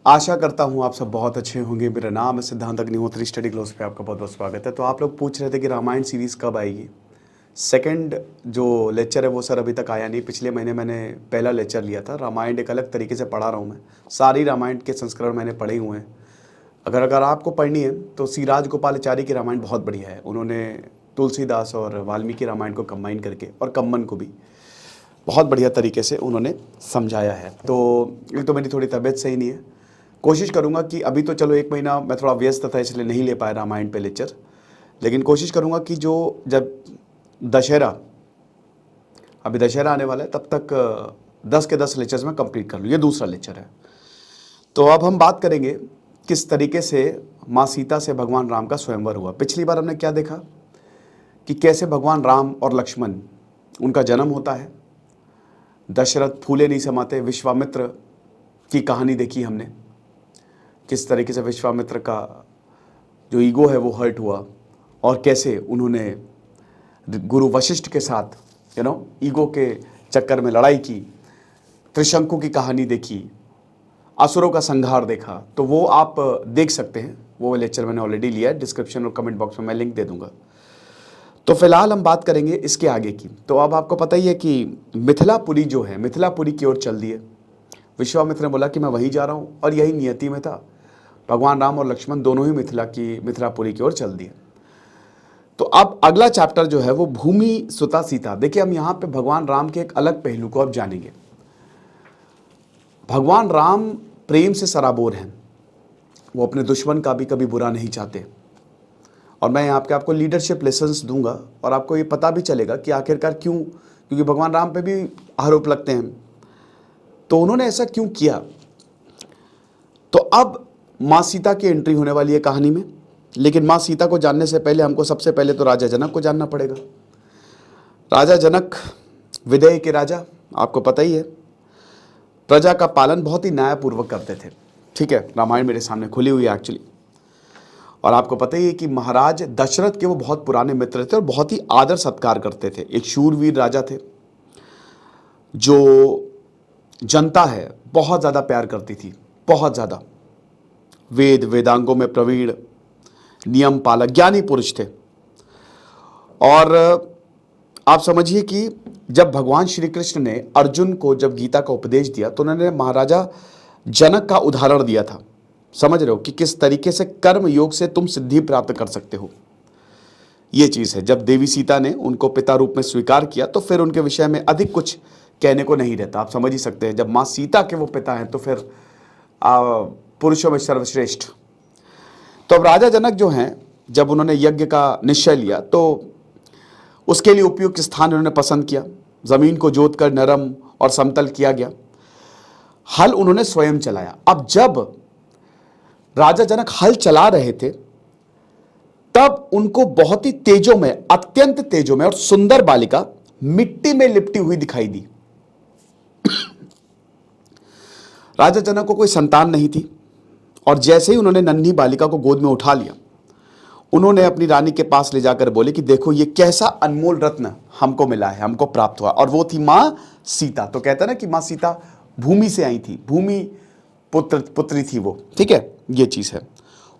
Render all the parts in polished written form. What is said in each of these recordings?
आशा करता हूँ आप सब बहुत अच्छे होंगे। मेरा नाम है सिद्धांत अग्निहोत्री, स्टडी क्लोज पे आपका बहुत बहुत स्वागत है। तो आप लोग पूछ रहे थे कि रामायण सीरीज़ कब आएगी। सेकंड जो लेक्चर है वो सर अभी तक आया नहीं। पिछले महीने मैंने पहला लेक्चर लिया था। रामायण एक अलग तरीके से पढ़ा रहा हूँ मैं। सारी रामायण के संस्करण मैंने पढ़े हुए हैं। अगर आपको पढ़नी है तो सी राजगोपालाचारी की रामायण बहुत बढ़िया है। उन्होंने तुलसीदास और वाल्मीकि रामायण को कंबाइन करके और कम्बन को भी बहुत बढ़िया तरीके से उन्होंने समझाया है। तो एक तो मेरी थोड़ी तबीयत सही नहीं है, कोशिश करूंगा कि अभी तो चलो एक महीना मैं थोड़ा व्यस्त था इसलिए नहीं ले पाया रामायण पे लेक्चर, लेकिन कोशिश करूंगा कि जो जब दशहरा, अभी दशहरा आने वाला है, तब तक 10 के 10 लेक्चर्स में कंप्लीट कर लूँ। ये दूसरा लेक्चर है। तो अब हम बात करेंगे किस तरीके से माँ सीता से भगवान राम का स्वयंवर हुआ। पिछली बार हमने क्या देखा कि कैसे भगवान राम और लक्ष्मण, उनका जन्म होता है। दशरथ फूले नहीं समाते, विश्वामित्र की कहानी देखी हमने, किस तरीके से विश्वामित्र का जो ईगो है वो हर्ट हुआ और कैसे उन्होंने गुरु वशिष्ठ के साथ ईगो के चक्कर में लड़ाई की। त्रिशंकु की कहानी देखी, असुरों का संहार देखा। तो वो आप देख सकते हैं, वो लेक्चर मैंने ऑलरेडी लिया है। डिस्क्रिप्शन और कमेंट बॉक्स में मैं लिंक दे दूंगा। तो फिलहाल हम बात करेंगे इसके आगे की। तो अब आपको पता ही है कि मिथिलापुरी जो है, मिथिलापुरी की ओर चल दिए। विश्वामित्र ने बोला कि मैं वहीं जा रहा हूँ, और यही नियति में था। भगवान राम और लक्ष्मण दोनों ही मिथिलापुरी की ओर चल दिए। तो अब अगला चैप्टर जो है वो भूमि सुता सीता। देखिए, हम यहाँ पे भगवान राम के एक अलग पहलू को अब जानेंगे। भगवान राम प्रेम से सराबोर हैं। वो अपने दुश्मन का भी कभी बुरा नहीं चाहते। और मैं यहाँ पे आपको लीडरशिप लेसन्स दूंगा और आपको ये पता भी चलेगा कि आखिरकार क्यों, क्योंकि भगवान राम पे भी आरोप लगते हैं, तो उन्होंने ऐसा क्यों किया। तो अब माँ सीता की एंट्री होने वाली है कहानी में। लेकिन माँ सीता को जानने से पहले हमको सबसे पहले तो राजा जनक को जानना पड़ेगा। राजा जनक विदेह के राजा, आपको पता ही है, प्रजा का पालन बहुत ही न्यायपूर्वक करते थे। ठीक है, रामायण मेरे सामने खुली हुई है एक्चुअली। और आपको पता ही है कि महाराज दशरथ के वो बहुत पुराने मित्र थे और बहुत ही आदर सत्कार करते थे। एक शूरवीर राजा थे जो जनता है बहुत ज़्यादा प्यार करती थी, बहुत ज़्यादा। वेद वेदांगों में प्रवीण, नियम पालक, ज्ञानी पुरुष थे। और आप समझिए कि जब भगवान श्री कृष्ण ने अर्जुन को जब गीता का उपदेश दिया तो उन्होंने महाराजा जनक का उदाहरण दिया था। समझ रहे हो कि किस तरीके से कर्म योग से तुम सिद्धि प्राप्त कर सकते हो। ये चीज़ है। जब देवी सीता ने उनको पिता रूप में स्वीकार किया तो फिर उनके विषय में अधिक कुछ कहने को नहीं रहता। आप समझ ही सकते हैं, जब माँ सीता के वो पिता हैं तो फिर पुरुषों में सर्वश्रेष्ठ। तो अब राजा जनक जो हैं, जब उन्होंने यज्ञ का निश्चय लिया तो उसके लिए उपयुक्त स्थान उन्होंने पसंद किया। जमीन को जोत कर नरम और समतल किया गया। हल उन्होंने स्वयं चलाया। अब जब राजा जनक हल चला रहे थे तब उनको बहुत ही तेजों में, अत्यंत तेजों में और सुंदर बालिका मिट्टी में लिपटी हुई दिखाई दी। राजा जनक को कोई संतान नहीं थी और जैसे ही उन्होंने नन्ही बालिका को गोद में उठा लिया, उन्होंने अपनी रानी के पास ले जाकर बोले कि देखो ये कैसा अनमोल रत्न हमको मिला है, हमको प्राप्त हुआ। और वो थी माँ सीता। तो कहता है ना कि माँ सीता भूमि से आई थी, भूमि पुत्री थी वो। ठीक है, ये चीज है।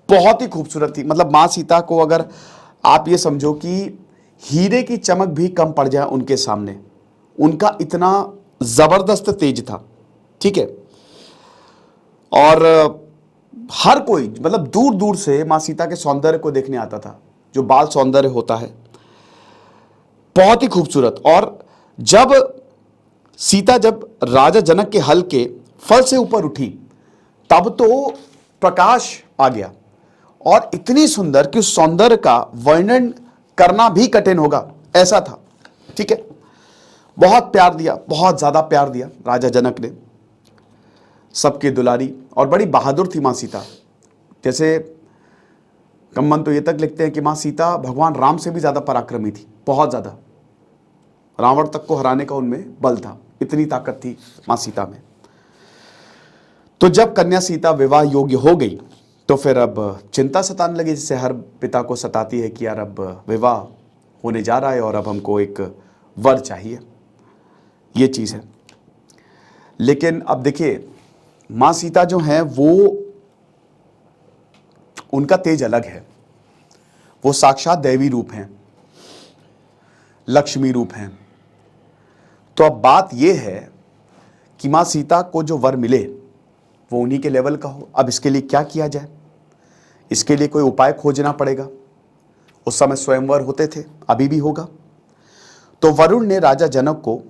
बहुत ही खूबसूरत थी। मतलब माँ सीता को अगर आप ये समझो कि हीरे की चमक भी कम पड़ जाए उनके सामने, उनका इतना जबरदस्त तेज था। ठीक है, और हर कोई मतलब दूर दूर से माँ सीता के सौंदर्य को देखने आता था, जो बाल सौंदर्य होता है, बहुत ही खूबसूरत। और जब सीता जब राजा जनक के हल के फल से ऊपर उठी तब तो प्रकाश आ गया और इतनी सुंदर कि उस सौंदर्य का वर्णन करना भी कठिन होगा, ऐसा था। ठीक है, बहुत प्यार दिया, बहुत ज्यादा प्यार दिया राजा जनक ने, सबकी दुलारी। और बड़ी बहादुर थी माँ सीता। जैसे कम्बन तो ये तक लिखते हैं कि माँ सीता भगवान राम से भी ज्यादा पराक्रमी थी, बहुत ज्यादा। रावण तक को हराने का उनमें बल था, इतनी ताकत थी माँ सीता में। तो जब कन्या सीता विवाह योग्य हो गई तो फिर अब चिंता सताने लगी, जिससे हर पिता को सताती है कि यार अब विवाह होने जा रहा है और अब हमको एक वर चाहिए। ये चीज़ है। लेकिन अब देखिए, मां सीता जो हैं वो, उनका तेज अलग है। वो साक्षात दैवी रूप हैं, लक्ष्मी रूप हैं। तो अब बात यह है कि मां सीता को जो वर मिले वो उन्हीं के लेवल का हो। अब इसके लिए क्या किया जाए? इसके लिए कोई उपाय खोजना पड़ेगा। उस समय स्वयंवर होते थे, अभी भी होगा। तो वरुण ने राजा जनक को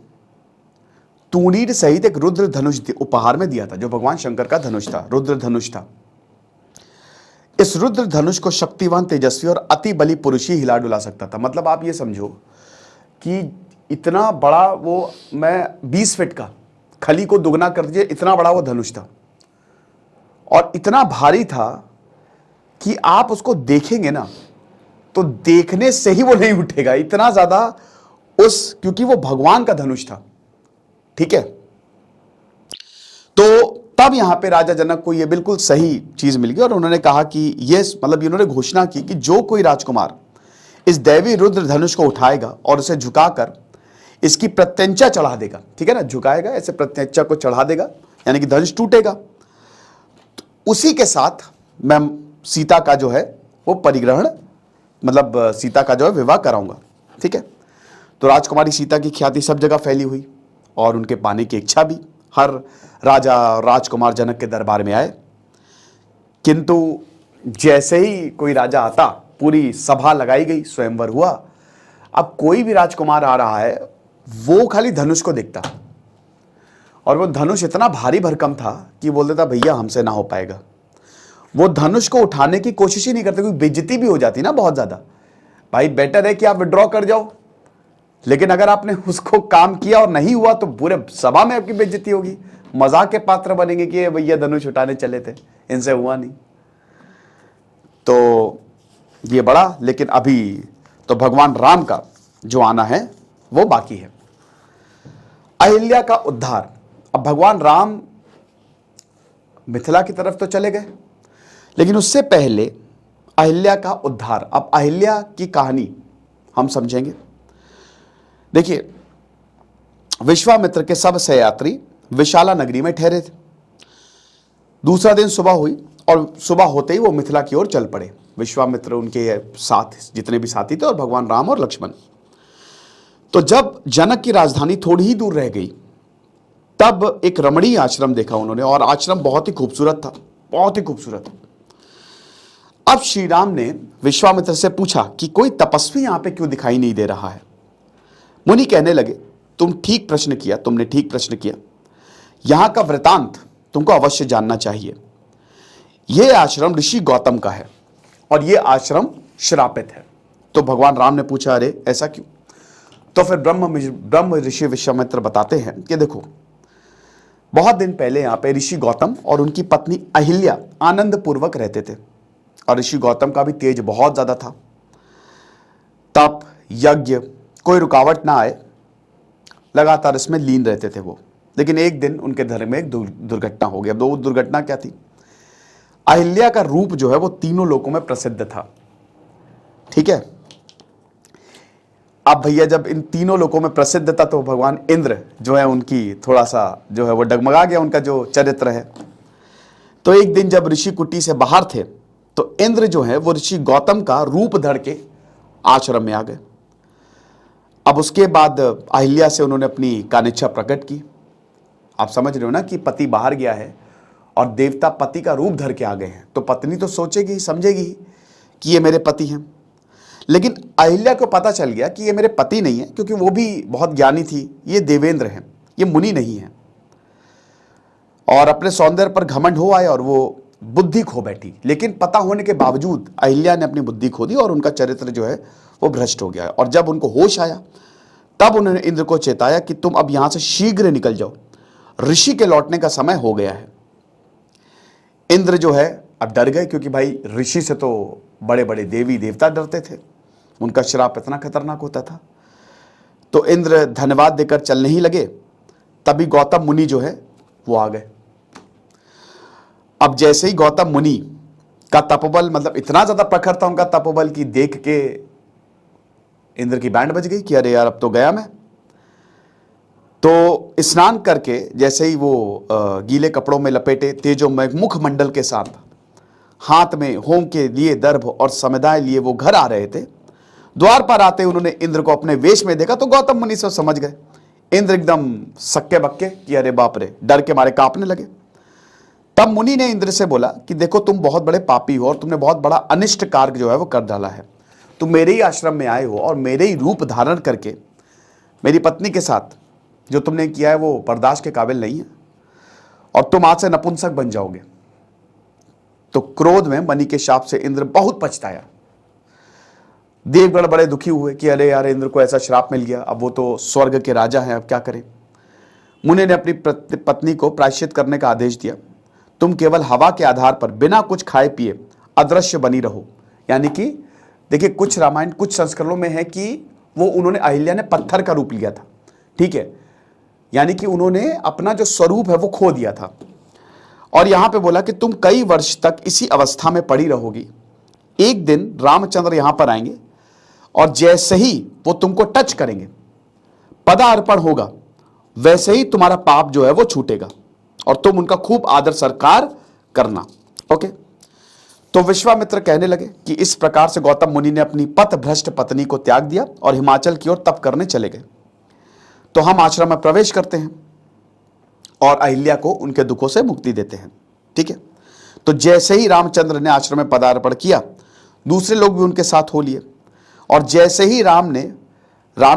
तूणीर सहित एक रुद्र धनुष उपहार में दिया था, जो भगवान शंकर का धनुष था, रुद्र धनुष था। इस रुद्र धनुष को शक्तिवान, तेजस्वी और अति बली पुरुष ही हिला डुला सकता था। मतलब आप ये समझो कि इतना बड़ा वो, मैं 20 फीट का, खली को दुगना कर दीजिए, इतना बड़ा वो धनुष था और इतना भारी था कि आप उसको देखेंगे ना तो देखने से ही वो नहीं उठेगा, इतना ज्यादा क्योंकि वो भगवान का धनुष था। ठीक है, तो तब यहां पे राजा जनक को ये बिल्कुल सही चीज मिल गई और उन्होंने कहा कि ये, मतलब इन्होंने घोषणा की कि जो कोई राजकुमार इस दैवी रुद्र धनुष को उठाएगा और उसे झुकाकर इसकी प्रत्यंचा चढ़ा देगा, ठीक है ना, झुकाएगा ऐसे, प्रत्यंचा को चढ़ा देगा, यानी कि धनुष टूटेगा, तो उसी के साथ मैं सीता का जो है वो परिग्रहण, मतलब सीता का जो है विवाह कराऊंगा। ठीक है, तो राजकुमारी सीता की ख्याति सब जगह फैली हुई और उनके पाने की इच्छा भी। हर राजा राजकुमार जनक के दरबार में आए, किंतु जैसे ही कोई राजा आता, पूरी सभा लगाई गई, स्वयंवर हुआ। अब कोई भी राजकुमार आ रहा है, वो खाली धनुष को देखता और वो धनुष इतना भारी भरकम था कि बोल देता भैया हमसे ना हो पाएगा। वो धनुष को उठाने की कोशिश ही नहीं करते, क्योंकि बेइज्जती भी हो जाती ना बहुत ज्यादा। भाई बेटर है कि आप विड्रॉ कर जाओ, लेकिन अगर आपने उसको काम किया और नहीं हुआ तो पूरे सभा में आपकी बेइज्जती होगी, मजाक के पात्र बनेंगे कि भैया धनुष उठाने चले थे, इनसे हुआ नहीं। तो ये बड़ा, लेकिन अभी तो भगवान राम का जो आना है वो बाकी है। अहिल्या का उद्धार। अब भगवान राम मिथिला की तरफ तो चले गए, लेकिन उससे पहले अहिल्या का उद्धार। अब अहिल्या की कहानी हम समझेंगे। देखिए, विश्वामित्र के सब सहयात्री विशाला नगरी में ठहरे थे। दूसरा दिन सुबह हुई और सुबह होते ही वो मिथिला की ओर चल पड़े। विश्वामित्र, उनके साथ जितने भी साथी थे, और भगवान राम और लक्ष्मण। तो जब जनक की राजधानी थोड़ी ही दूर रह गई, तब एक रमणीय आश्रम देखा उन्होंने, और आश्रम बहुत ही खूबसूरत था, बहुत ही खूबसूरत। अब श्री राम ने विश्वामित्र से पूछा कि कोई तपस्वी यहां पे क्यों दिखाई नहीं दे रहा है? मुनि कहने लगे, तुमने ठीक प्रश्न किया। यहां का वृतांत तुमको अवश्य जानना चाहिए। यह आश्रम ऋषि गौतम का है और यह आश्रम श्रापित है। तो भगवान राम ने पूछा, अरे ऐसा क्यों? तो फिर ब्रह्म ऋषि विश्वामित्र बताते हैं कि देखो, बहुत दिन पहले यहां पे ऋषि गौतम और उनकी पत्नी अहिल्या आनंद पूर्वक रहते थे, और ऋषि गौतम का भी तेज बहुत ज्यादा था। तप, यज्ञ, कोई रुकावट ना आए, लगातार इसमें लीन रहते थे वो। लेकिन एक दिन उनके घर में एक दुर्घटना हो गई। अब वो दुर्घटना क्या थी? अहिल्या का रूप जो है वो तीनों लोकों में प्रसिद्ध था। ठीक है, अब भैया जब इन तीनों लोकों में प्रसिद्ध था, तो भगवान इंद्र जो है उनकी थोड़ा सा जो है वो डगमगा गया, उनका जो चरित्र है। तो एक दिन जब ऋषि कुटी से बाहर थे, तो इंद्र जो है वो ऋषि गौतम का रूप धर के आश्रम में आ गए। अब उसके बाद अहिल्या से उन्होंने अपनी कानिच्छा प्रकट की। आप समझ रहे हो ना कि पति बाहर गया है और देवता पति का रूप धर के आ गए हैं, तो पत्नी तो सोचेगी, समझेगी कि ये मेरे पति हैं। लेकिन अहिल्या को पता चल गया कि ये मेरे पति नहीं है, क्योंकि वो भी बहुत ज्ञानी थी, ये देवेंद्र हैं, ये मुनि नहीं है। और अपने सौंदर्य पर घमंड हो आए और वो बुद्धि खो बैठी। लेकिन पता होने के बावजूद अहिल्या ने अपनी बुद्धि खो दी और उनका चरित्र जो है वो भ्रष्ट हो गया। और जब उनको होश आया, तब उन्होंने इंद्र को चेताया कि तुम अब यहां से शीघ्र निकल जाओ, ऋषि के लौटने का समय हो गया है। इंद्र जो है अब डर गए, क्योंकि भाई ऋषि से तो बड़े बड़े देवी देवता डरते थे, उनका श्राप इतना खतरनाक होता था। तो इंद्र धन्यवाद देकर चलने ही लगे, तभी गौतम मुनि जो है वो आ गए। अब जैसे ही गौतम मुनि का तपोबल, मतलब इतना ज्यादा प्रखर था उनका तपोबल कि देख के इंद्र की बैंड बज गई कि अरे यार अब तो गया मैं। तो स्नान करके जैसे ही वो गीले कपड़ों में लपेटे तेजोमय मुखमंडल के साथ हाथ में होम के लिए दर्भ और समुदाय लिए वो घर आ रहे थे। द्वार पर आते उन्होंने इंद्र को अपने वेश में देखा तो गौतम मुनि सब समझ गए। इंद्र एकदम सक्के बक्के कि अरे बाप रे, डर के मारे कांपने लगे। तब मुनि ने इंद्र से बोला कि देखो तुम बहुत बड़े पापी हो और तुमने बहुत बड़ा अनिष्ट कार्य जो है वो कर डाला है। तुम मेरे ही आश्रम में आए हो और मेरे ही रूप धारण करके मेरी पत्नी के साथ जो तुमने किया है वो बर्दाश्त के काबिल नहीं है और तुम आज से नपुंसक बन जाओगे। तो क्रोध में मणि के शाप से इंद्र बहुत पछताया। देवगण बड़े दुखी हुए कि अरे यार, इंद्र को ऐसा श्राप मिल गया, अब वो तो स्वर्ग के राजा हैं, अब क्या करें। मुनि ने अपनी पत्नी को प्रायश्चित करने का आदेश दिया। तुम केवल हवा के आधार पर बिना कुछ खाए पिए अदृश्य बनी रहो। यानी कि देखिए, कुछ रामायण कुछ संस्करणों में है कि वो उन्होंने, अहिल्या ने पत्थर का रूप लिया था, ठीक है, यानी कि उन्होंने अपना जो स्वरूप है वो खो दिया था। और यहां पे बोला कि तुम कई वर्ष तक इसी अवस्था में पड़ी रहोगी। एक दिन रामचंद्र यहां पर आएंगे और जैसे ही वो तुमको टच करेंगे, पदार्पण होगा, वैसे ही तुम्हारा पाप जो है वो छूटेगा और तुम उनका खूब आदर सत्कार करना। ओके, तो विश्वामित्र कहने लगे कि इस प्रकार से गौतम मुनि ने अपनी पथ भ्रष्ट पत्नी को त्याग दिया और हिमाचल की ओर तप करने चले गए। तो हम आश्रम में प्रवेश करते हैं और अहिल्या को उनके दुखों से मुक्ति देते हैं। ठीक है, तो जैसे ही रामचंद्र ने आश्रम में पदार्पण किया, दूसरे लोग भी उनके साथ हो लिए और जैसे ही राम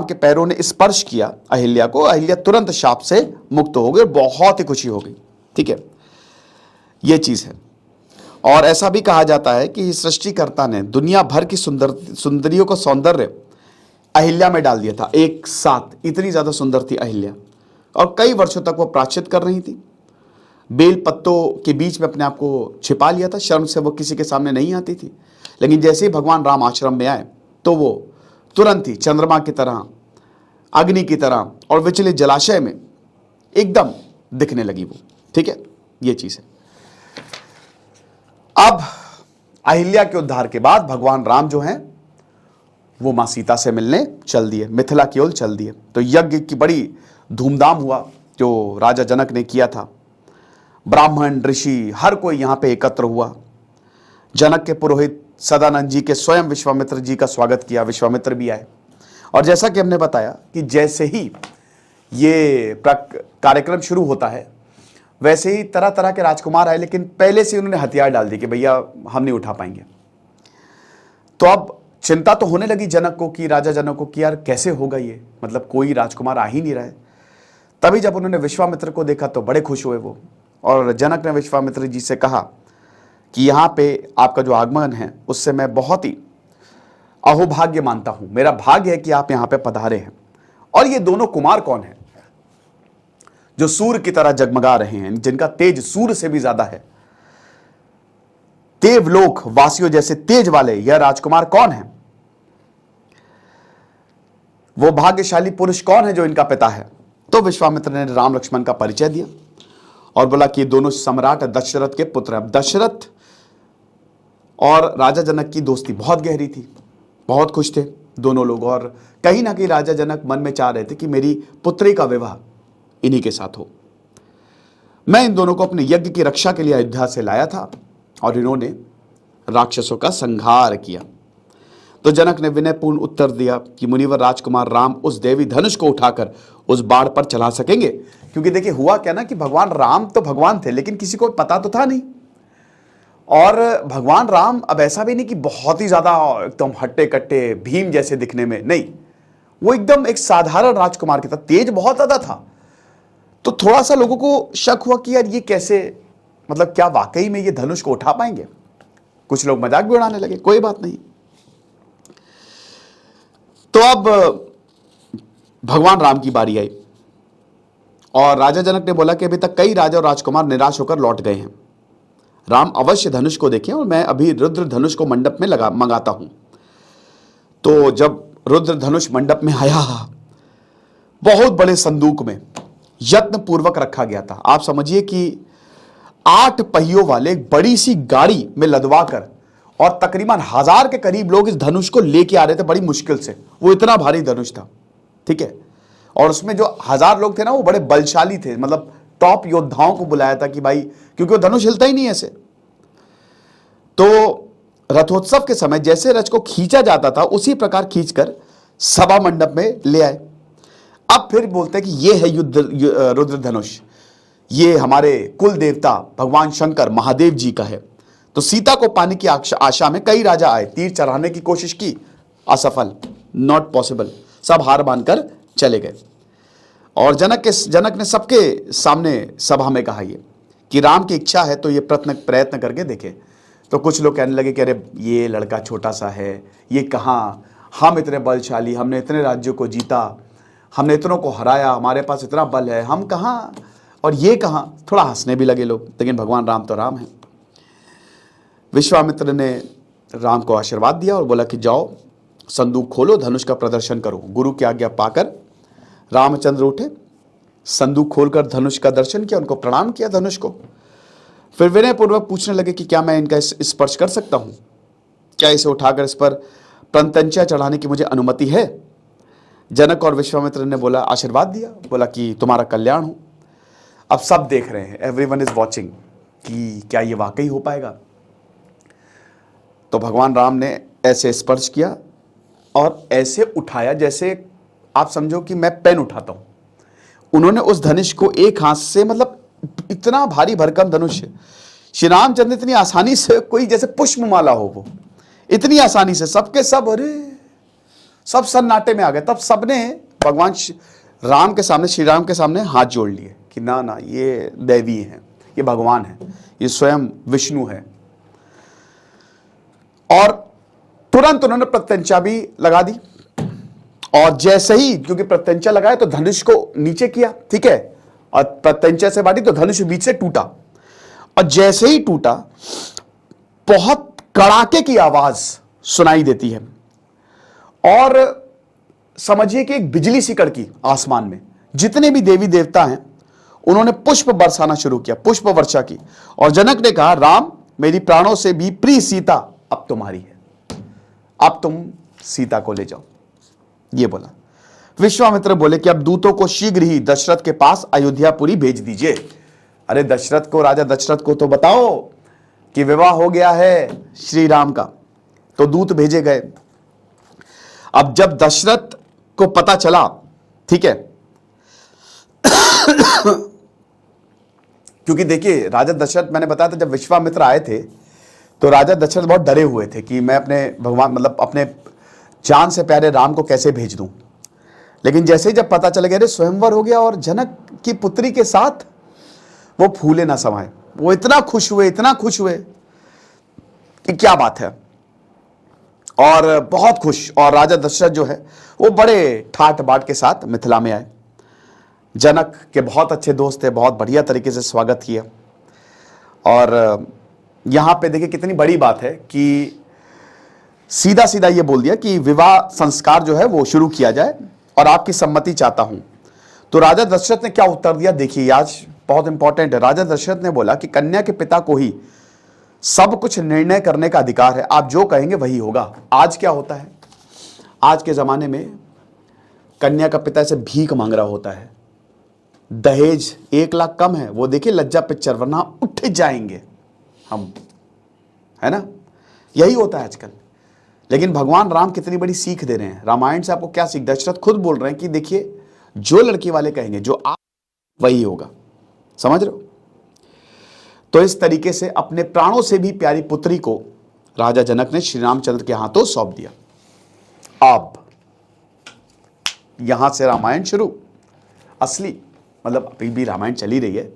के पैरों ने स्पर्श किया अहिल्या को, अहिल्या तुरंत शाप से मुक्त हो गई, बहुत ही खुशी हो गई। ठीक है, यह चीज है। और ऐसा भी कहा जाता है कि सृष्टिकर्ता ने दुनिया भर की सुंदरियों का सौंदर्य अहिल्या में डाल दिया था एक साथ। इतनी ज्यादा सुंदर थी अहिल्या और कई वर्षों तक वो प्रायश्चित कर रही थी। बेल पत्तों के बीच में अपने आप को छिपा लिया था, शर्म से वो किसी के सामने नहीं आती थी। लेकिन जैसे ही भगवान राम आश्रम में आए तो वो तुरंत ही चंद्रमा की तरह, अग्नि की तरह और विचलित जलाशय में एकदम दिखने लगी वो। ठीक है, ये चीज है। अब अहिल्या के उद्धार के बाद भगवान राम जो हैं वो मां सीता से मिलने चल दिए, मिथिला की ओर चल दिए। तो यज्ञ की बड़ी धूमधाम हुआ जो राजा जनक ने किया था। ब्राह्मण ऋषि हर कोई यहां पे एकत्र हुआ। जनक के पुरोहित सदानंद जी के स्वयं विश्वामित्र जी का स्वागत किया, विश्वामित्र भी आए। और जैसा कि हमने बताया कि जैसे ही ये कार्यक्रम शुरू होता है वैसे ही तरह तरह के राजकुमार आए, लेकिन पहले से उन्होंने हथियार डाल दिए कि भैया हम नहीं उठा पाएंगे। तो अब चिंता तो होने लगी जनक को कि राजा जनक को कि यार कैसे होगा ये, मतलब कोई राजकुमार आ ही नहीं रहा है। तभी जब उन्होंने विश्वामित्र को देखा तो बड़े खुश हुए वो, और जनक ने विश्वामित्र जी से कहा कि यहाँ पे आपका जो आगमन है उससे मैं बहुत ही अहोभाग्य मानता हूं, मेरा भाग्य है कि आप यहाँ पे पधारे हैं। और ये दोनों कुमार कौन है जो सूर्य की तरह जगमगा रहे हैं, जिनका तेज सूर्य से भी ज्यादा है, देवलोक वासियों जैसे तेज वाले यह राजकुमार कौन है? वो भाग्यशाली पुरुष कौन है जो इनका पिता है? तो विश्वामित्र ने राम लक्ष्मण का परिचय दिया और बोला कि ये दोनों सम्राट दशरथ के पुत्र हैं। दशरथ और राजा जनक की दोस्ती बहुत गहरी थी, बहुत खुश थे दोनों लोग, और कहीं ना कहीं राजा जनक मन में चाह रहे थे कि मेरी पुत्री का विवाह इन्हीं के साथ हो। मैं इन दोनों को अपने यज्ञ की रक्षा के लिए अयोध्या से लाया था और इन्होंने राक्षसों का संहार किया। तो जनक ने विनयपूर्ण उत्तर दिया कि मुनिवर राजकुमार राम उस देवी धनुष को उठाकर उस बाढ़ पर चला सकेंगे। क्योंकि देखिए हुआ क्या ना कि भगवान राम तो भगवान थे, लेकिन किसी को पता तो था नहीं। और भगवान राम अब ऐसा भी नहीं कि बहुत ही ज्यादा एकदम हट्टे कट्टे भीम जैसे दिखने में, नहीं, वो एकदम एक साधारण राजकुमार की तरह, तेज बहुत ज्यादा था। तो थोड़ा सा लोगों को शक हुआ कि यार ये कैसे, मतलब क्या वाकई में ये धनुष को उठा पाएंगे? कुछ लोग मजाक भी उड़ाने लगे, कोई बात नहीं। तो अब भगवान राम की बारी आई और राजा जनक ने बोला कि अभी तक कई राजा और राजकुमार निराश होकर लौट गए हैं। राम अवश्य धनुष को देखें और मैं अभी रुद्र धनुष को मंडप में मंगाता हूं। तो जब रुद्र धनुष मंडप में आया, बहुत बड़े संदूक में यत्न पूर्वक रखा गया था। आप समझिए कि 8 पहियों वाले एक बड़ी सी गाड़ी में लदवाकर और तकरीबन 1000 के करीब लोग इस धनुष को लेके आ रहे थे बड़ी मुश्किल से। वो इतना भारी धनुष था, ठीक है। और उसमें जो 1000 लोग थे ना वो बड़े बलशाली थे, मतलब टॉप योद्धाओं को बुलाया था कि भाई, क्योंकि वो धनुष हिलता ही नहीं ऐसे। तो रथोत्सव के समय जैसे रथ को खींचा जाता था उसी प्रकार खींचकर सभा मंडप में ले आए। अब फिर बोलते हैं कि ये है रुद्र धनुष, ये हमारे कुल देवता भगवान शंकर महादेव जी का है। तो सीता को पाने की आशा में कई राजा आए, तीर चढ़ाने की कोशिश की, असफल, नॉट पॉसिबल, सब हार मानकर चले गए। और जनक ने सबके सामने सभा में कहा ये कि राम की इच्छा है तो ये प्रयत्न करके देखें। तो कुछ लोग कहने लगे कि अरे ये लड़का छोटा सा है, ये कहाँ, हम इतने बलशाली, हमने इतने राज्यों को जीता, हमने इतनों को हराया, हमारे पास इतना बल है, हम कहाँ और ये कहाँ। थोड़ा हंसने भी लगे लोग, लेकिन भगवान राम तो राम है। विश्वामित्र ने राम को आशीर्वाद दिया और बोला कि जाओ संदूक खोलो, धनुष का प्रदर्शन करो। गुरु की आज्ञा पाकर रामचंद्र उठे, संदूक खोलकर धनुष का दर्शन किया, उनको प्रणाम किया धनुष को। फिर विनय पूर्वक पूछने लगे कि क्या मैं इनका स्पर्श कर सकता हूं, क्या इसे उठाकर इस पर प्रत्यंचा चढ़ाने की मुझे अनुमति है। जनक और विश्वामित्र ने बोला, आशीर्वाद दिया, बोला कि तुम्हारा कल्याण हो। अब सब देख रहे हैं, एवरीवन इज वॉचिंग कि क्या ये वाकई हो पाएगा। तो भगवान राम ने ऐसे स्पर्श किया और ऐसे उठाया जैसे आप समझो कि मैं पेन उठाता हूं। उन्होंने उस धनुष को एक हाथ से, मतलब इतना भारी भरकम धनुष, श्री रामचंद्र इतनी आसानी से, कोई जैसे पुष्पमाला हो, वो इतनी आसानी से, सबके सब अरे सब सन्नाटे में आ गए। तब सबने भगवान राम के सामने, श्री राम के सामने हाथ जोड़ लिए कि ना ना, ये दैवी हैं, ये भगवान है, ये स्वयं विष्णु है। और तुरंत उन्होंने प्रत्यंचा भी लगा दी। और जैसे ही, क्योंकि प्रत्यंचा लगाया तो धनुष को नीचे किया, ठीक है, और प्रत्यंचा से बांटी तो धनुष बीच से टूटा। और जैसे ही टूटा बहुत कड़ाके की आवाज सुनाई देती है और समझिए कि एक बिजली सी कड़की आसमान में। जितने भी देवी देवता हैं उन्होंने पुष्प बरसाना शुरू किया, पुष्प वर्षा की। और जनक ने कहा, राम मेरी प्राणों से भी प्रिय सीता अब तुम्हारी है, अब तुम सीता को ले जाओ, ये बोला। विश्वामित्र बोले कि अब दूतों को शीघ्र ही दशरथ के पास अयोध्यापुरी भेज दीजिए। अरे दशरथ को, राजा दशरथ को तो बताओ कि विवाह हो गया है श्री राम का। तो दूत भेजे गए। अब जब दशरथ को पता चला, ठीक है, क्योंकि देखिए राजा दशरथ, मैंने बताया था जब विश्वामित्र आए थे तो राजा दशरथ बहुत डरे हुए थे कि मैं अपने भगवान, मतलब अपने जान से प्यारे राम को कैसे भेज दूं। लेकिन जैसे ही जब पता चल गया, अरे स्वयंवर हो गया और जनक की पुत्री के साथ, वो फूले ना समाये, वो इतना खुश हुए, इतना खुश हुए कि क्या बात है, और बहुत खुश। और राजा दशरथ जो है वो बड़े ठाट बाट के साथ मिथिला में आए। जनक के बहुत अच्छे दोस्त थे, बहुत बढ़िया तरीके से स्वागत किया। और यहां पे देखिए कितनी बड़ी बात है कि सीधा सीधा ये बोल दिया कि विवाह संस्कार जो है वो शुरू किया जाए और आपकी सम्मति चाहता हूं। तो राजा दशरथ ने क्या उत्तर दिया, देखिए आज बहुत इंपॉर्टेंट है। राजा दशरथ ने बोला कि कन्या के पिता को ही सब कुछ निर्णय करने का अधिकार है, आप जो कहेंगे वही होगा। आज क्या होता है, आज के जमाने में कन्या का पिता से भीख मांग रहा होता है, दहेज 1 लाख कम है, वो देखिए लज्जा पिक्चर, वरना उठ जाएंगे हम, है ना, यही होता है आजकल। लेकिन भगवान राम कितनी बड़ी सीख दे रहे हैं रामायण से। आपको क्या सीख, दशरथ खुद बोल रहे हैं कि देखिए जो लड़की वाले कहेंगे, जो आप वही होगा, समझ रहे हो। तो इस तरीके से अपने प्राणों से भी प्यारी पुत्री को राजा जनक ने श्री रामचंद्र के हाथों सौंप दिया। अब यहां से रामायण शुरू, असली, मतलब अभी भी रामायण चली रही है,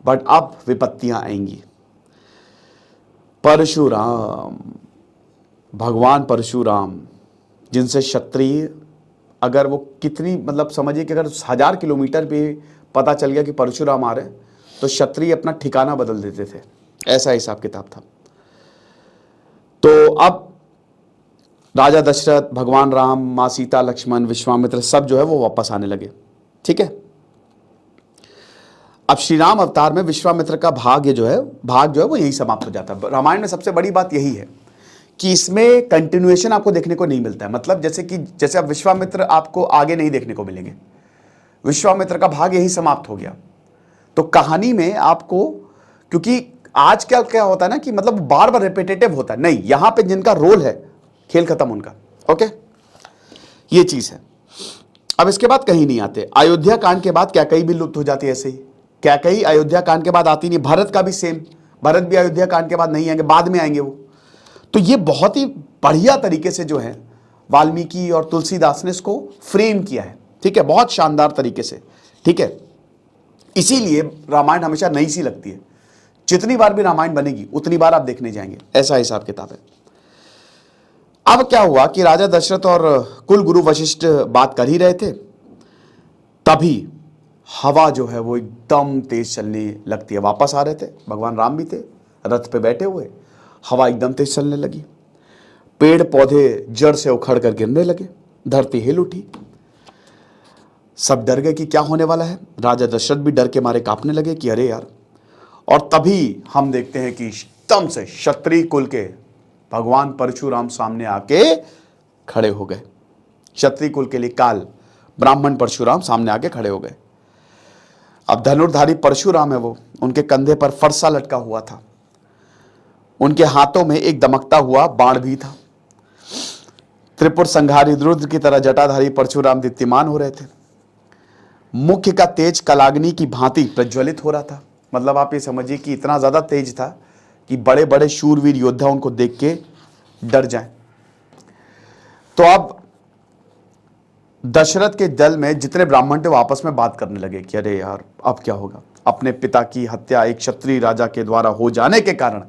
बट अब विपत्तियां आएंगी। परशुराम, भगवान परशुराम, जिनसे क्षत्रिय, अगर वो कितनी, मतलब समझिए कि अगर 1000 किलोमीटर पे पता चल गया कि परशुराम आ रहे हैं तो क्षत्रिय अपना ठिकाना बदल देते थे, ऐसा हिसाब किताब था। तो अब राजा दशरथ, भगवान राम, मां सीता, लक्ष्मण, विश्वामित्र सब जो है वो वापस आने लगे, ठीक है। अब श्री राम अवतार में विश्वामित्र का भाग जो है वो यही समाप्त हो जाता है। रामायण में सबसे बड़ी बात यही है कि इसमें कंटिन्यूएशन आपको देखने को नहीं मिलता है। मतलब जैसे अब विश्वामित्र आपको आगे नहीं देखने को मिलेंगे, विश्वामित्र का भाग यही समाप्त हो गया। तो कहानी में आपको, क्योंकि आज क्या क्या होता है ना कि मतलब बार बार रिपीटेटिव होता है, नहीं, यहां पे जिनका रोल है खेल खत्म उनका। ओके, ये चीज है। अब इसके बाद कहीं नहीं आते। अयोध्या कांड के बाद कैकेयी भी लुप्त हो जाती है। ऐसे ही कैकेयी अयोध्या कांड के बाद आती नहीं। भरत का भी सेम, भरत भी अयोध्या कांड के बाद नहीं आएंगे, बाद में आएंगे वो। तो ये बहुत ही बढ़िया तरीके से जो है वाल्मीकि और तुलसीदास ने इसको फ्रेम किया है। ठीक है, बहुत शानदार तरीके से। ठीक है, इसीलिए रामायण हमेशा नई सी लगती है। जितनी बार भी रामायण बनेगी उतनी बार आप देखने जाएंगे, ऐसा हिसाब किताब है। अब क्या हुआ कि राजा दशरथ और कुल गुरु वशिष्ठ बात कर ही रहे थे, तभी हवा जो है वो एकदम तेज चलने लगती है। वापस आ रहे थे, भगवान राम भी थे रथ पे बैठे हुए, हवा एकदम तेज चलने लगी, पेड़ पौधे जड़ से उखड़ कर गिरने लगे, धरती हिल उठी। सब डर गए कि क्या होने वाला है। राजा दशरथ भी डर के मारे कांपने लगे कि अरे यार। और तभी हम देखते हैं कि एकदम से क्षत्रिय कुल के भगवान परशुराम सामने आके खड़े हो गए। क्षत्रिय कुल के लिए काल ब्राह्मण परशुराम सामने आके खड़े हो गए। अब धनुर्धारी परशुराम है वो, उनके कंधे पर फरसा लटका हुआ था, उनके हाथों में एक दमकता हुआ बाण भी था। त्रिपुर संहारी रुद्र की तरह जटाधारी परशुराम दीप्तिमान हो रहे थे। मुख्य का तेज कलाग्नि की भांति प्रज्वलित हो रहा था। मतलब आप ये समझिए कि इतना ज्यादा तेज था कि बड़े बड़े शूरवीर योद्धा उनको देख के डर जाएं। तो अब दशरथ के दल में जितने ब्राह्मण थे वो आपस में बात करने लगे कि अरे यार अब क्या होगा। अपने पिता की हत्या एक क्षत्रिय राजा के द्वारा हो जाने के कारण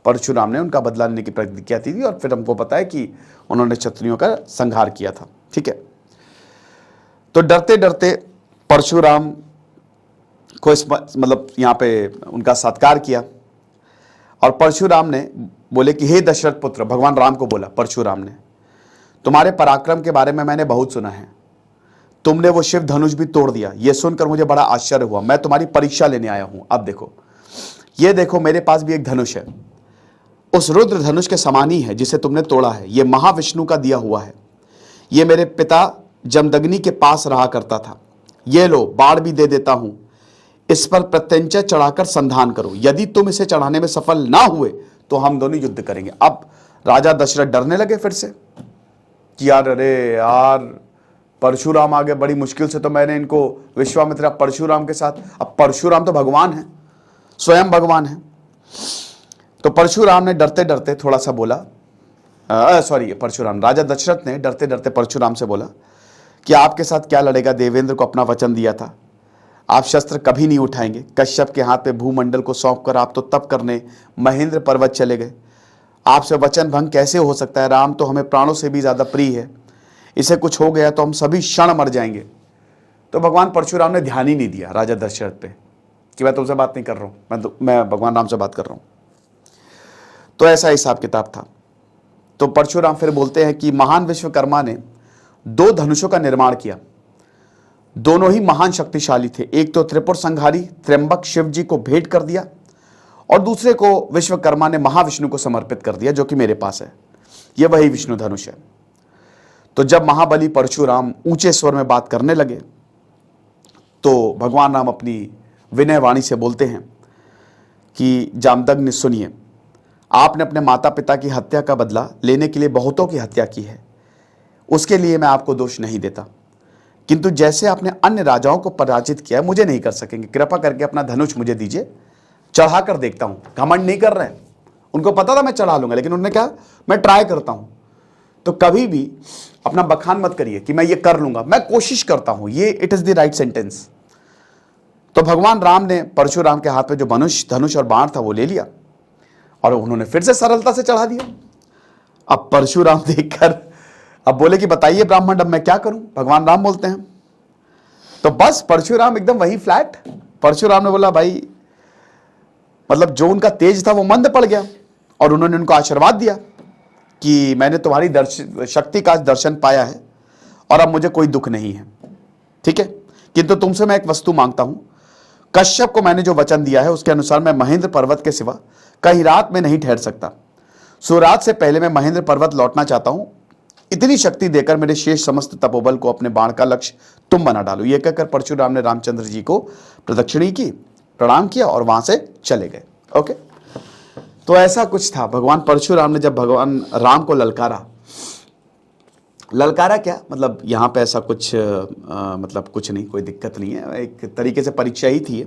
परशुराम ने उनका बदला लेने की प्रतिज्ञा की थी, और फिर हमको पता है कि उन्होंने क्षत्रियों का संहार किया था। ठीक है, तो डरते डरते परशुराम को मतलब यहां पे उनका सत्कार किया। और परशुराम ने बोले कि हे दशरथ पुत्र, भगवान राम को बोला परशुराम ने, तुम्हारे पराक्रम के बारे में मैंने बहुत सुना है। तुमने वो शिव धनुष भी तोड़ दिया, यह सुनकर मुझे बड़ा आश्चर्य हुआ। मैं तुम्हारी परीक्षा लेने आया हूं। अब देखो, ये देखो, मेरे पास भी एक धनुष है, उस रुद्र धनुष के समान ही है जिसे तुमने तोड़ा है। यह महाविष्णु का दिया हुआ है। यह मेरे पिता जमदग्नि के पास रहा करता था। ये लो, बाढ़ भी दे देता हूं, इस पर प्रत्यंचा चढ़ाकर संधान करो। यदि तुम इसे चढ़ाने में सफल ना हुए तो हम दोनों युद्ध करेंगे। अब राजा दशरथ डरने लगे फिर से कि यार अरे यार, परशुराम आ गए, बड़ी मुश्किल से तो मैंने इनको विश्वामित्र परशुराम के साथ, अब परशुराम तो भगवान है, स्वयं भगवान है। तो परशुराम ने डरते डरते थोड़ा सा बोला, परशुराम, राजा दशरथ ने डरते डरते परशुराम से बोला कि आपके साथ क्या लड़ेगा, देवेंद्र को अपना वचन दिया था, आप शस्त्र कभी नहीं उठाएंगे। कश्यप के हाथ में भूमंडल को सौंपकर आप तो तप करने महेंद्र पर्वत चले गए। आपसे वचन भंग कैसे हो सकता है? राम तो हमें प्राणों से भी ज्यादा प्रिय है, इसे कुछ हो गया तो हम सभी क्षण मर जाएंगे। तो भगवान परशुराम ने ध्यान ही नहीं दिया राजा दशरथ पे कि मैं तुमसे बात नहीं कर रहा हूं, मैं भगवान राम से बात कर रहा हूं। तो ऐसा हिसाब किताब था। तो परशुराम फिर बोलते हैं कि महान विश्वकर्मा ने 2 धनुषों का निर्माण किया। दोनों ही महान शक्तिशाली थे। एक तो त्रिपुर संहारी त्र्यंबक शिव जी को भेंट कर दिया, और दूसरे को विश्वकर्मा ने महाविष्णु को समर्पित कर दिया, जो कि मेरे पास है। यह वही विष्णु धनुष है। तो जब महाबली परशुराम ऊंचे स्वर में बात करने लगे तो भगवान राम अपनी विनय वाणी से बोलते हैं कि जामदग्नि सुनिए, आपने अपने माता पिता की हत्या का बदला लेने के लिए बहुतों की हत्या की है, उसके लिए मैं आपको दोष नहीं देता, किंतु जैसे आपने अन्य राजाओं को पराजित किया है, मुझे नहीं कर सकेंगे। कृपा करके अपना धनुष मुझे दीजिए, चढ़ा कर देखता हूं। घमंड नहीं कर रहे हैं, उनको पता था मैं चढ़ा लूंगा, लेकिन उन्होंने कहा मैं ट्राई करता हूं। तो कभी भी अपना बखान मत करिए कि मैं ये कर लूंगा, मैं कोशिश करता हूं, ये it is the right sentence. तो भगवान राम ने परशुराम के हाथ में जो धनुष और बाण था वो ले लिया, और उन्होंने फिर से सरलता से चढ़ा दिया। अब परशुराम देखकर अब बोले कि बताइए ब्राह्मण, अब मैं क्या करूं? भगवान राम बोलते हैं। तो बस परशुराम एकदम वही फ्लैट। परशुराम ने बोला भाई, मतलब जो उनका तेज था वो मंद पड़ गया, और उन्होंने उनको आशीर्वाद दिया कि मैंने तुम्हारी शक्ति का दर्शन पाया है और अब मुझे कोई दुख नहीं है। ठीक है, किंतु तुमसे मैं एक वस्तु मांगता हूं। कश्यप को मैंने जो वचन दिया है उसके अनुसार मैं महेंद्र पर्वत के सिवा कहीं रात में नहीं ठहर सकता। सूर्यास्त से पहले मैं महेंद्र पर्वत लौटना चाहता हूं। इतनी शक्ति देकर मेरे शेष समस्त तपोबल को अपने बाण का लक्ष्य तुम बना डालो। यह कहकर परशुराम ने रामचंद्र जी को प्रदक्षिणी की, प्रणाम किया और वहां से चले गए। ओके, तो ऐसा कुछ था। भगवान परशुराम ने जब भगवान राम को ललकारा क्या मतलब, यहाँ पे ऐसा कुछ मतलब कुछ नहीं, कोई दिक्कत नहीं है, एक तरीके से परीक्षा ही थी।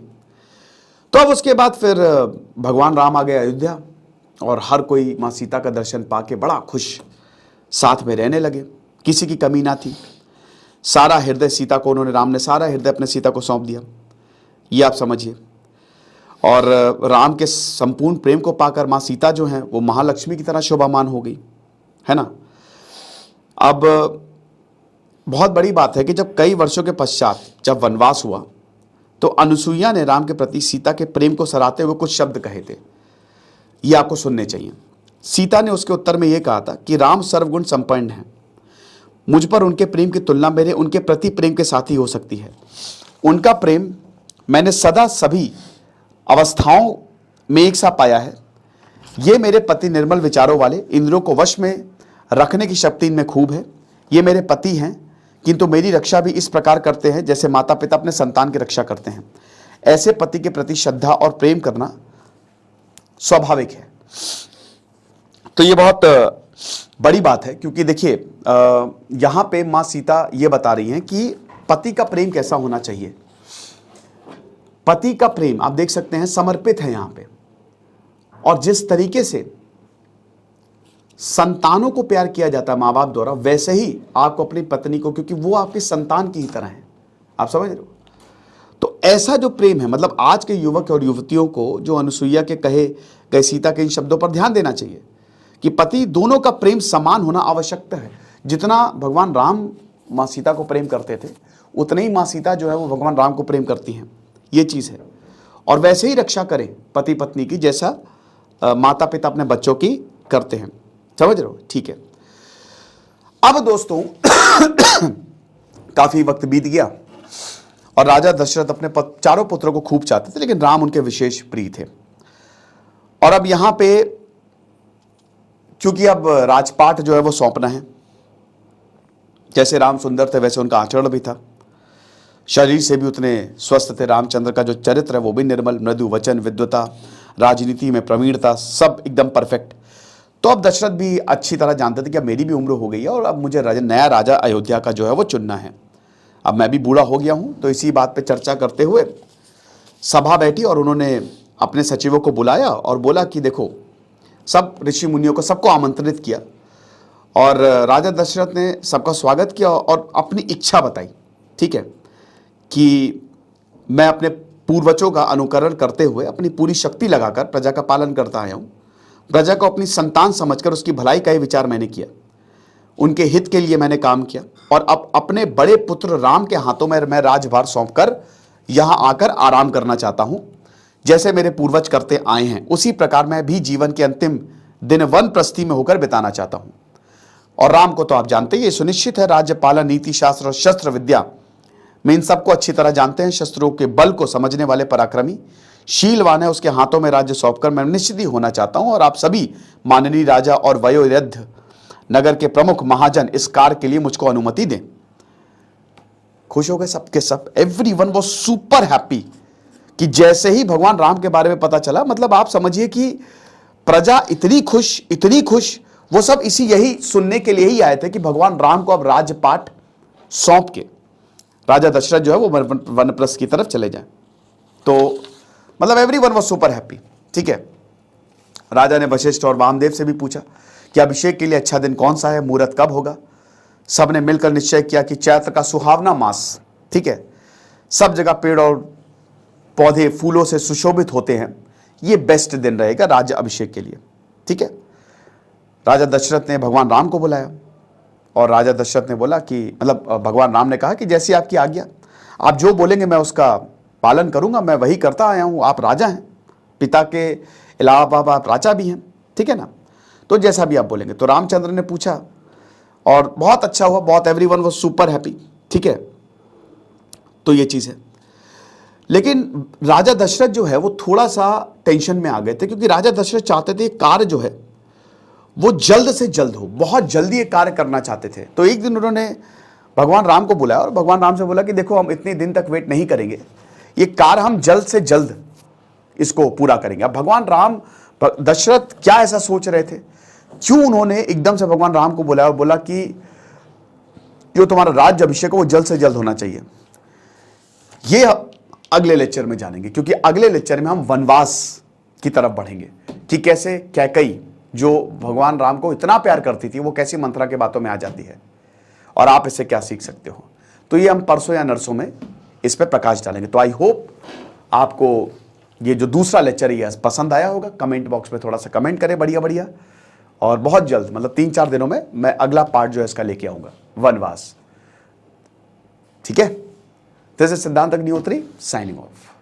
तो अब उसके बाद फिर भगवान राम आ गए अयोध्या और हर कोई माँ सीता का दर्शन पाके बड़ा खुश साथ में रहने लगे, किसी की कमी ना थी। सारा हृदय सीता को उन्होंने, राम ने सारा हृदय अपने सीता को सौंप दिया, ये आप समझिए। और राम के संपूर्ण प्रेम को पाकर माँ सीता जो हैं वो महालक्ष्मी की तरह शोभामान हो गई, है ना। अब बहुत बड़ी बात है कि जब कई वर्षों के पश्चात जब वनवास हुआ तो अनुसुईया ने राम के प्रति सीता के प्रेम को सराहते हुए कुछ शब्द कहे थे, ये आपको सुनने चाहिए। सीता ने उसके उत्तर में यह कहा था कि राम सर्वगुण संपन्न है, मुझ पर उनके प्रेम की तुलना मेरे उनके प्रति प्रेम के साथ ही हो सकती है। उनका प्रेम मैंने सदा सभी अवस्थाओं में एक सा पाया है। ये मेरे पति निर्मल विचारों वाले, इंद्रियों को वश में रखने की शक्ति इनमें खूब है। ये मेरे पति हैं, किंतु मेरी रक्षा भी इस प्रकार करते हैं जैसे माता पिता अपने संतान की रक्षा करते हैं। ऐसे पति के प्रति श्रद्धा और प्रेम करना स्वाभाविक है। तो ये बहुत बड़ी बात है, क्योंकि देखिए यहां पे मां सीता ये बता रही हैं कि पति का प्रेम कैसा होना चाहिए। पति का प्रेम आप देख सकते हैं समर्पित है यहां पे, और जिस तरीके से संतानों को प्यार किया जाता है माँ बाप द्वारा, वैसे ही आपको अपनी पत्नी को, क्योंकि वो आपकी संतान की ही तरह है, आप समझ रहे हो। तो ऐसा जो प्रेम है, मतलब आज के युवक और युवतियों को जो अनुसुईया के कहे गए सीता के इन शब्दों पर ध्यान देना चाहिए कि पति दोनों का प्रेम समान होना आवश्यक है। जितना भगवान राम माँ सीता को प्रेम करते थे, उतने ही माँ सीता जो है वो भगवान राम को प्रेम करती हैं, ये चीज़ है। और वैसे ही रक्षा करें पति पत्नी की जैसा माता पिता अपने बच्चों की करते हैं, समझ रहे हो, ठीक है। अब दोस्तों काफी वक्त बीत गया और राजा दशरथ अपने चारों पुत्रों को खूब चाहते थे, लेकिन राम उनके विशेष प्रिय थे। और अब यहां पे क्योंकि अब राजपाट जो है वो सौंपना है, जैसे राम सुंदर थे वैसे उनका आचरण भी था, शरीर से भी उतने स्वस्थ थे। रामचंद्र का जो चरित्र है वो भी निर्मल, मृदु वचन, विद्वता, राजनीति में प्रवीणता, सब एकदम परफेक्ट। तो अब दशरथ भी अच्छी तरह जानते थे कि अब मेरी भी उम्र हो गई है और अब मुझे नया राजा अयोध्या का जो है वो चुनना है। अब मैं भी बूढ़ा हो गया हूं, तो इसी बात पे चर्चा करते हुए सभा बैठी और उन्होंने अपने सचिवों को बुलाया और बोला कि देखो, सब ऋषि मुनियों को सबको आमंत्रित किया और राजा दशरथ ने सबका स्वागत किया और अपनी इच्छा बताई, ठीक है, कि मैं अपने पूर्वजों का अनुकरण करते हुए अपनी पूरी शक्ति लगाकर प्रजा का पालन करता आया हूँ। प्रजा को अपनी संतान समझकर उसकी भलाई का ही विचार मैंने किया, उनके हित के लिए मैंने काम किया और अब अपने बड़े पुत्र राम के हाथों में मैं राजभार सौंपकर यहाँ आकर आराम करना चाहता हूँ। जैसे मेरे पूर्वज करते आए हैं उसी प्रकार मैं भी जीवन के अंतिम दिन वनप्रस्थी में होकर बिताना चाहता हूँ। और राम को तो आप जानते ही, ये सुनिश्चित है, राज्य पालन, नीति शास्त्र और शस्त्र विद्या में इन सबको अच्छी तरह जानते हैं। शस्त्रों के बल को समझने वाले पराक्रमी शीलवान है, उसके हाथों में राज्य सौंपकर मैं निश्चित ही होना चाहता हूं। और आप सभी माननीय राजा और वयोवृद्ध नगर के प्रमुख महाजन इस कार्य के लिए मुझको अनुमति दें। खुश हो गए सबके सब, एवरीवन वाज सुपर हैप्पी कि जैसे ही भगवान राम के बारे में पता चला, मतलब आप समझिए कि प्रजा इतनी खुश, वो सब यही सुनने के लिए ही आए थे कि भगवान राम को अब राजपाट सौंप के राजा दशरथ जो है वो वनप्रस्थ की तरफ चले जाए। तो मतलब एवरीवन वाज सुपर हैप्पी, ठीक है। राजा ने वशिष्ठ और वामदेव से भी पूछा कि अभिषेक के लिए अच्छा दिन कौन सा है, मुहूर्त कब होगा। सब ने मिलकर निश्चय किया कि चैत्र का सुहावना मास, ठीक है, सब जगह पेड़ और पौधे फूलों से सुशोभित होते हैं, ये बेस्ट दिन रहेगा राज्य अभिषेक के लिए, ठीक है। राजा दशरथ ने भगवान राम को बुलाया और राजा दशरथ ने बोला कि मतलब भगवान राम ने कहा कि जैसी आपकी आज्ञा, आप जो बोलेंगे मैं उसका पालन करूंगा, मैं वही करता आया हूं। आप राजा हैं, पिता के अलावा आप राजा भी हैं, ठीक है ना, तो जैसा भी आप बोलेंगे। तो रामचंद्र ने पूछा और बहुत अच्छा हुआ, बहुत, एवरीवन वाज सुपर हैप्पी, ठीक है। तो ये चीज़ है, लेकिन राजा दशरथ जो है वो थोड़ा सा टेंशन में आ गए थे, क्योंकि राजा दशरथ चाहते थे कार्य जो है वो जल्द से जल्द हो, बहुत जल्दी एक कार्य करना चाहते थे। तो एक दिन उन्होंने भगवान राम को बुलाया और भगवान राम से बोला कि देखो हम इतने दिन तक वेट नहीं करेंगे, ये कार्य हम जल्द से जल्द इसको पूरा करेंगे। अब भगवान राम, दशरथ क्या ऐसा सोच रहे थे, क्यों उन्होंने एकदम से भगवान राम को बुलाया और बोला कि जो तुम्हारा राज्य अभिषेक है वो जल्द से जल्द होना चाहिए। ये अगले लेक्चर में जानेंगे, क्योंकि अगले लेक्चर में हम वनवास की तरफ बढ़ेंगे कि कैसे कैकई जो भगवान राम को इतना प्यार करती थी वो कैसी मंत्रा के बातों में आ जाती है और आप इससे क्या सीख सकते हो। तो ये हम परसों या नरसों में इस पर प्रकाश डालेंगे। तो आई होप आपको ये जो दूसरा लेक्चर है पसंद आया होगा। कमेंट बॉक्स में थोड़ा सा कमेंट करें बढ़िया बढ़िया, और बहुत जल्द मतलब 3-4 दिनों में मैं अगला पार्ट जो है इसका लेके आऊंगा, वनवास। ठीक है, दिस इज सिद्धांत अग्निहोत्री साइनिंग ऑफ।